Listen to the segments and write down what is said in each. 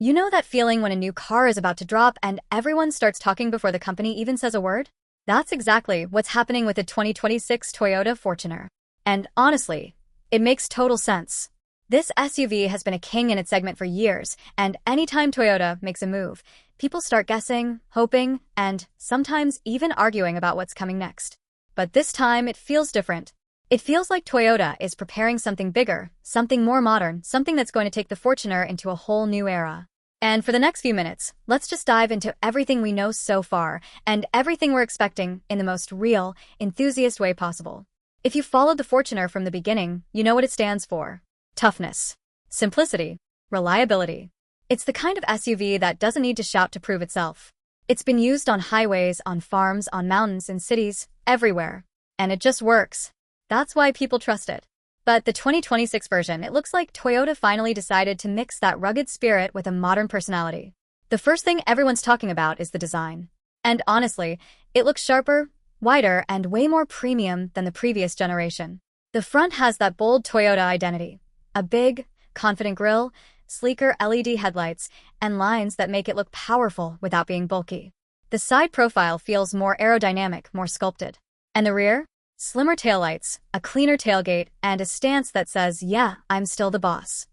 You know that feeling when a new car is about to drop and everyone starts talking before the company even says a word? That's exactly what's happening with the 2026 Toyota Fortuner. And honestly, it makes total sense. This SUV has been a king in its segment for years, and anytime Toyota makes a move, people start guessing, hoping, and sometimes even arguing about what's coming next. But this time, it feels different. It feels like Toyota is preparing something bigger, something more modern, something that's going to take the Fortuner into a whole new era. And for the next few minutes, let's just dive into everything we know so far and everything we're expecting in the most real, enthusiast way possible. If you followed the Fortuner from the beginning, you know what it stands for. Toughness, simplicity, reliability. It's the kind of SUV that doesn't need to shout to prove itself. It's been used on highways, on farms, on mountains, in cities, everywhere. And it just works. That's why people trust it. But the 2026 version, it looks like Toyota finally decided to mix that rugged spirit with a modern personality. The first thing everyone's talking about is the design. And honestly, it looks sharper, wider, and way more premium than the previous generation. The front has that bold Toyota identity. A big, confident grille, sleeker LED headlights, and lines that make it look powerful without being bulky. The side profile feels more aerodynamic, more sculpted. And the rear? Slimmer taillights, a cleaner tailgate, and a stance that says, yeah, I'm still the boss.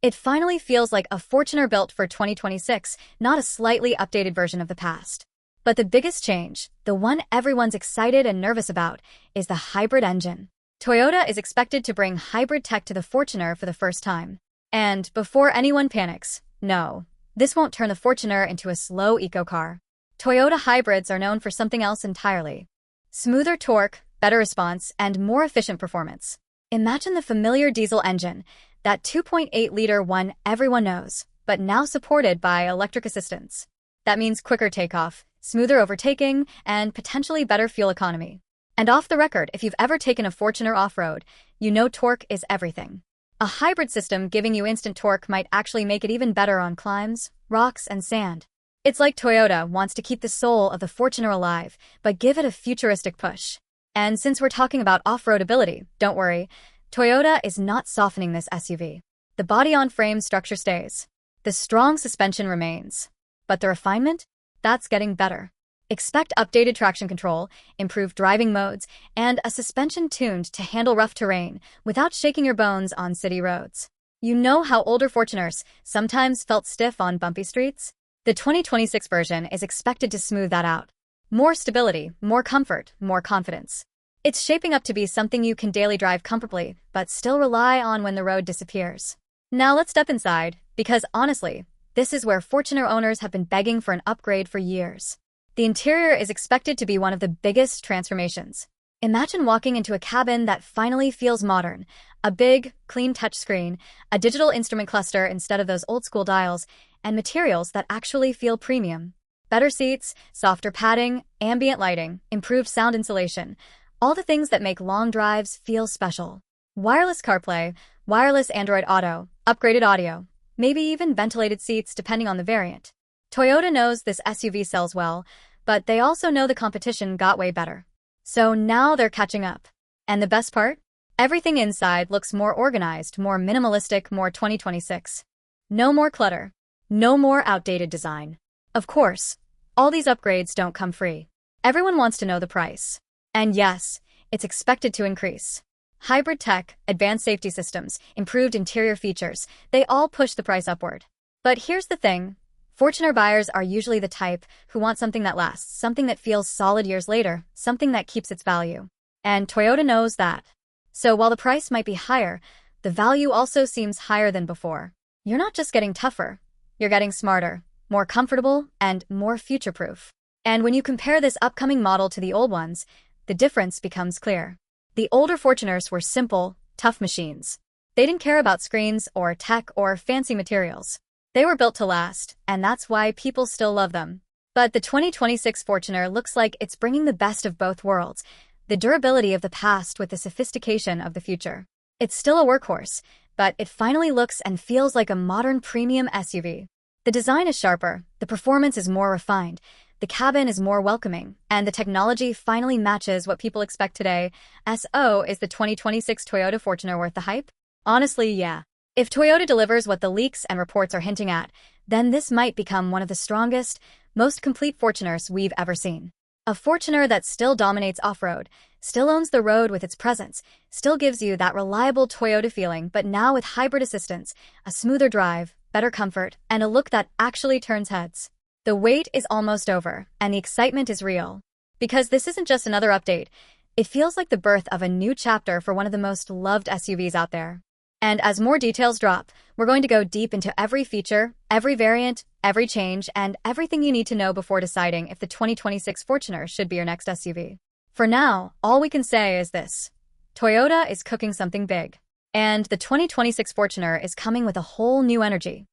It finally feels like a Fortuner built for 2026, not a slightly updated version of the past. But the biggest change, the one everyone's excited and nervous about, is the hybrid engine. Toyota is expected to bring hybrid tech to the Fortuner for the first time. And before anyone panics, no, this won't turn the Fortuner into a slow eco-car. Toyota hybrids are known for something else entirely. Smoother torque, better response, and more efficient performance. Imagine the familiar diesel engine, that 2.8-liter one everyone knows, but now supported by electric assistance. That means quicker takeoff, smoother overtaking, and potentially better fuel economy. And off the record, if you've ever taken a Fortuner off-road, you know torque is everything. A hybrid system giving you instant torque might actually make it even better on climbs, rocks, and sand. It's like Toyota wants to keep the soul of the Fortuner alive, but give it a futuristic push. And since we're talking about off-road ability, don't worry, Toyota is not softening this SUV. The body-on-frame structure stays. The strong suspension remains. But the refinement? That's getting better. Expect updated traction control, improved driving modes, and a suspension tuned to handle rough terrain without shaking your bones on city roads. You know how older Fortuners sometimes felt stiff on bumpy streets? The 2026 version is expected to smooth that out. More stability, more comfort, more confidence. It's shaping up to be something you can daily drive comfortably, but still rely on when the road disappears. Now let's step inside, because honestly, this is where Fortuner owners have been begging for an upgrade for years. The interior is expected to be one of the biggest transformations. Imagine walking into a cabin that finally feels modern. A big, clean touchscreen, a digital instrument cluster instead of those old-school dials, and materials that actually feel premium. Better seats, softer padding, ambient lighting, improved sound insulation, all the things that make long drives feel special. Wireless CarPlay, wireless Android Auto, upgraded audio, maybe even ventilated seats depending on the variant. Toyota knows this SUV sells well, but they also know the competition got way better. So now they're catching up. And the best part? Everything inside looks more organized, more minimalistic, more 2026. No more clutter. No more outdated design. Of course, all these upgrades don't come free. Everyone wants to know the price. And yes, it's expected to increase. Hybrid tech, advanced safety systems, improved interior features, they all push the price upward. But here's the thing. Fortuner buyers are usually the type who want something that lasts, something that feels solid years later, something that keeps its value. And Toyota knows that. So while the price might be higher, the value also seems higher than before. You're not just getting tougher, you're getting smarter, more comfortable, and more future-proof. And when you compare this upcoming model to the old ones, the difference becomes clear. The older Fortuners were simple, tough machines. They didn't care about screens or tech or fancy materials. They were built to last, and that's why people still love them. But the 2026 Fortuner looks like it's bringing the best of both worlds, the durability of the past with the sophistication of the future. It's still a workhorse, but it finally looks and feels like a modern premium SUV. The design is sharper, the performance is more refined, the cabin is more welcoming, and the technology finally matches what people expect today. So, is the 2026 Toyota Fortuner worth the hype? Honestly, yeah. If Toyota delivers what the leaks and reports are hinting at, then this might become one of the strongest, most complete Fortuners we've ever seen. A Fortuner that still dominates off-road, still owns the road with its presence, still gives you that reliable Toyota feeling, but now with hybrid assistance, a smoother drive, better comfort, and a look that actually turns heads. The wait is almost over, and the excitement is real. Because this isn't just another update, it feels like the birth of a new chapter for one of the most loved SUVs out there. And as more details drop, we're going to go deep into every feature, every variant, every change, and everything you need to know before deciding if the 2026 Fortuner should be your next SUV. For now, all we can say is this: Toyota is cooking something big. And the 2026 Fortuner is coming with a whole new energy.